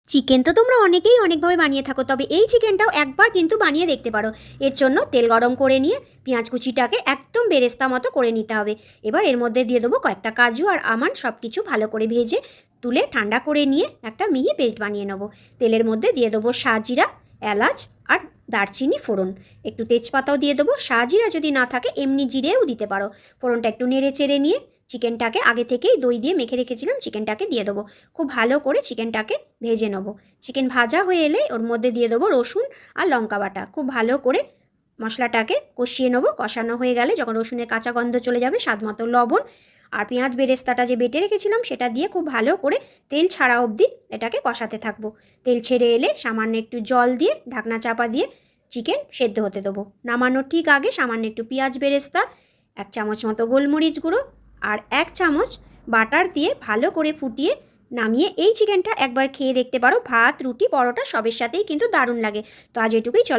Chicken তো তোমরা অনেকেই অনেকভাবে বানিয়ে থাকো, তবে এই চিকেনটাও একবার কিন্তু বানিয়ে দেখতে পারো। এর জন্য তেল গরম করে নিয়ে পেঁয়াজ কুচিটাকে একদম বেরেস্তা মতো করে নিতে হবে। এবার এর মধ্যে দিয়ে দেবো কয়েকটা কাজু আর আমন্ড, সব কিছু ভালো করে ভেজে তুলে ঠান্ডা করে নিয়ে একটা মিহি পেস্ট বানিয়ে নেবো। তেলের মধ্যে দিয়ে দেবো সাজিরা, এলাচ আর দারচিনি ফোড়ন, একটু তেজপাতাও দিয়ে দেবো। সাজিরা যদি না থাকে এমনি জিরেও দিতে পারো। ফোড়নটা একটু নেড়ে চেড়ে নিয়ে চিকেনটাকে আগে থেকেই দই দিয়ে মেখে রেখেছিলাম, চিকেনটাকে দিয়ে দেবো। খুব ভালো করে চিকেনটাকে ভেজে নেবো। চিকেন ভাজা হয়ে এলে ওর মধ্যে দিয়ে দেবো রসুন আর লঙ্কা বাটা। খুব ভালো করে মশলাটাকে কষিয়ে নেবো। কষানো হয়ে গেলে যখন রসুনের কাঁচা গন্ধ চলে যাবে, স্বাদ মতো লবণ আর পেঁয়াজ বেরেস্তাটা যে বেটে রেখেছিলাম সেটা দিয়ে খুব ভালো করে তেল ছাড়া অবধি এটাকে কষাতে থাকবো। তেল ছেড়ে এলে সামান্য একটু জল দিয়ে ঢাকনা চাপা দিয়ে চিকেন সেদ্ধ হতে দেবো। নামানোর ঠিক আগে সামান্য একটু পেঁয়াজ বেরেস্তা, 1 চামচ মতো গোলমরিচ গুঁড়ো আর 1 চামচ বাটার দিয়ে ভালো করে ফুটিয়ে নামিয়ে এই চিকেনটা একবার খেয়ে দেখতে পারো। ভাত, রুটি, পরোটা সবের সাথেই কিন্তু দারুণ লাগে। তো আজ এটুকুই। চলো